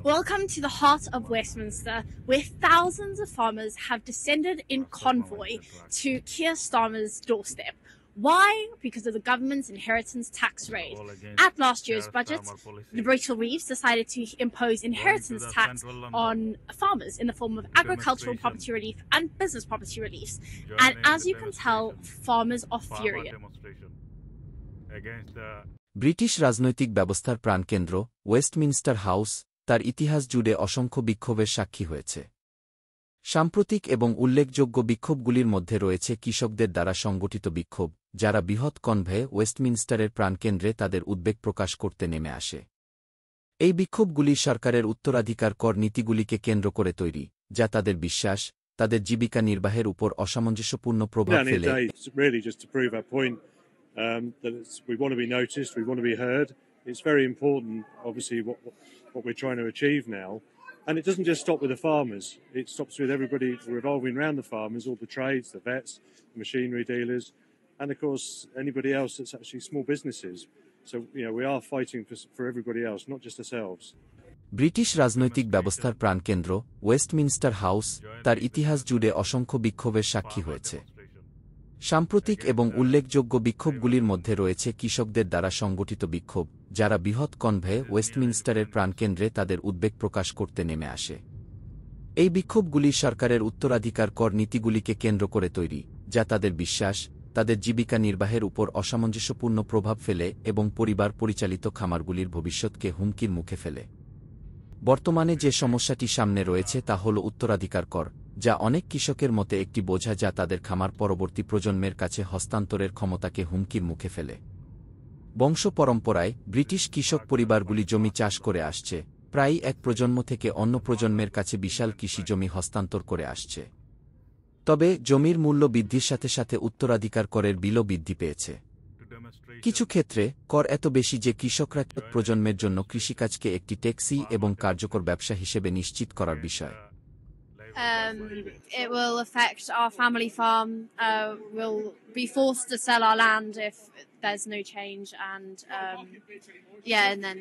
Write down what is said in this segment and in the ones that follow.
Welcome to the heart of Westminster, where thousands of farmers have descended in convoy to Keir Starmer's doorstep. Why? Because of the government's inheritance tax raid. At last year's budget, the Rachel Reeves decided to impose inheritance tax on farmers in the form of agricultural property relief and business property reliefs. And as you can tell, farmers are furious. British রাজনৈতিক ব্যবস্থার প্রাণকেন্দ্র Westminster house তার ইতিহাস জুড়ে অসংখ্য বিক্ষোভের সাক্ষী হয়েছে। সাম্প্রতিক এবং উল্লেখযোগ্য বিক্ষোভগুলির মধ্যে রয়েছে কৃষকদের দ্বারা সংগঠিত বিক্ষোভ, যারা বৃহৎ কনভয়ে ওয়েস্টমিনস্টারের প্রাণকেন্দ্রে তাদের উদ্বেগ প্রকাশ করতে নেমে আসে। এই বিক্ষোভগুলি সরকারের উত্তরাধিকার কর নীতিগুলিকে কেন্দ্র করে তৈরি, যা তাদের বিশ্বাস, তাদের জীবিকা নির্বাহের উপর অসামঞ্জস্যপূর্ণ প্রভাব ফেলে। That we want to be noticed, we want to be heard. It's very important, obviously, what we're trying to achieve now. And it doesn't just stop with the farmers. It stops with everybody revolving around the farmers, all the trades, the vets, the machinery dealers, and, of course, anybody else that's actually small businesses. So, we are fighting for everybody else, not just ourselves. British রাজনৈতিক ব্যবস্থার প্রাণকেন্দ্র Westminster house তার ইতিহাস জুড়ে অসংখ্য বিক্ষোভের সাক্ষী হয়েছে। সাম্প্রতিক এবং উল্লেখযোগ্য বিক্ষোভগুলির মধ্যে রয়েছে কৃষকদের দ্বারা সংগঠিত বিক্ষোভ, যারা বৃহৎ কনভয়ে ওয়েস্টমিনস্টারের প্রাণকেন্দ্রে তাদের উদ্বেগ প্রকাশ করতে নেমে আসে। এই বিক্ষোভগুলি সরকারের উত্তরাধিকার কর নীতিগুলিকে কেন্দ্র করে তৈরি, যা তাদের বিশ্বাস, তাদের জীবিকা নির্বাহের উপর অসামঞ্জস্যপূর্ণ প্রভাব ফেলে এবং পরিবার পরিচালিত খামারগুলির ভবিষ্যৎকে হুমকির মুখে ফেলে। বর্তমানে যে সমস্যাটি সামনে রয়েছে তা হল উত্তরাধিকার কর, যা অনেক কৃষকের মতে একটি বোঝা যা তাদের খামার পরবর্তী প্রজন্মের কাছে হস্তান্তরের ক্ষমতাকে হুমকির মুখে ফেলে। বংশ পরম্পরায় ব্রিটিশ কৃষক পরিবারগুলি জমি চাষ করে আসছে, প্রায়ই এক প্রজন্ম থেকে অন্য প্রজন্মের কাছে বিশাল কৃষি জমি হস্তান্তর করে আসছে। তবে জমির মূল্য বৃদ্ধির সাথে সাথে উত্তরাধিকার করের বিলও বৃদ্ধি পেয়েছে। কিছু ক্ষেত্রে কর এত বেশি যে কৃষকরা প্রজন্মের জন্য কৃষিকাজকে একটি টেকসই এবং কার্যকর ব্যবসা হিসেবে নিশ্চিত করার বিষয়। It will affect our family farm. We'll be forced to sell our land if there's no change, and and then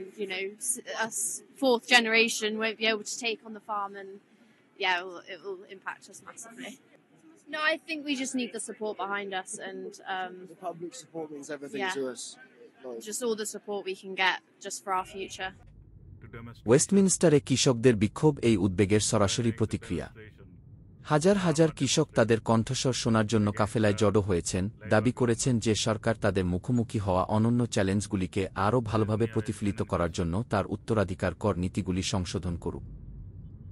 us fourth generation won't be able to take on the farm, and it will impact us massively. No, I think we just need the support behind us, and the public support means everything to us. Just all the support we can get just for our future. ওয়েস্টমিনস্টারে কৃষকদের বিক্ষোভ এই উদ্বেগের সরাসরি প্রতিক্রিয়া। হাজার হাজার কৃষক তাদের কণ্ঠস্বর শোনার জন্য কাফেলায় জড়ো হয়েছেন, দাবি করেছেন যে সরকার তাদের মুখোমুখি হওয়া অনন্য চ্যালেঞ্জগুলিকে আরও ভালোভাবে প্রতিফলিত করার জন্য তার উত্তরাধিকার কর নীতিগুলি সংশোধন করুক।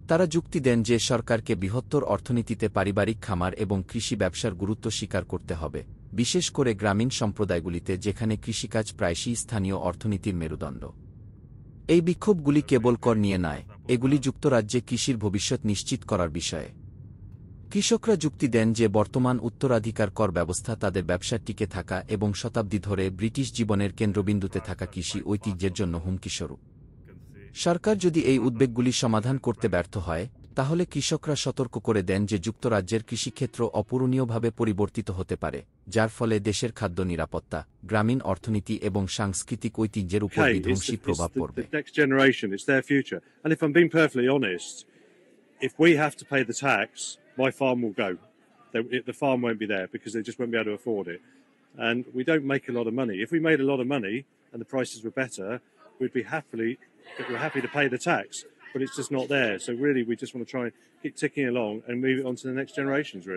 তারা যুক্তি দেন যে সরকারকে বৃহত্তর অর্থনীতিতে পারিবারিক খামার এবং কৃষি ব্যবসার গুরুত্ব স্বীকার করতে হবে, বিশেষ করে গ্রামীণ সম্প্রদায়গুলিতে যেখানে কৃষিকাজ প্রায়শই স্থানীয় অর্থনীতির মেরুদণ্ড। এই বিক্ষোভগুলি কেবল কর নিয়ে নয়, এগুলি যুক্তরাজ্যে কৃষির ভবিষ্যৎ নিশ্চিত করার বিষয়ে। কৃষকরা যুক্তি দেন যে বর্তমান উত্তরাধিকার কর ব্যবস্থা তাদের ব্যবসার টিকে থাকা এবং শতাব্দী ধরে ব্রিটিশ জীবনের কেন্দ্রবিন্দুতে থাকা কৃষি ঐতিহ্যের জন্য হুমকিস্বরূপ। সরকার যদি এই উদ্বেগগুলি সমাধান করতে ব্যর্থ হয়, তাহলে কৃষকরা সতর্ক করে দেন যে যুক্তরাজ্যের কৃষিক্ষেত্র অপূরণীয়ভাবে পরিবর্তিত হতে পারে, যার ফলে দেশের খাদ্য নিরাপত্তা, গ্রামীণ অর্থনীতি এবং সাংস্কৃতিক ঐতিহ্যের উপর বিধ্বংসী প্রভাব পড়বে। If we have to pay the tax, my farm will go. The farm won't be there because they just won't be able to afford it. And we don't make a lot of money. If we made a lot of money and the prices were better, we'd be happy to pay the tax, but it's just not there. So really, we just want to try and keep ticking along and move it on to the next generations, really.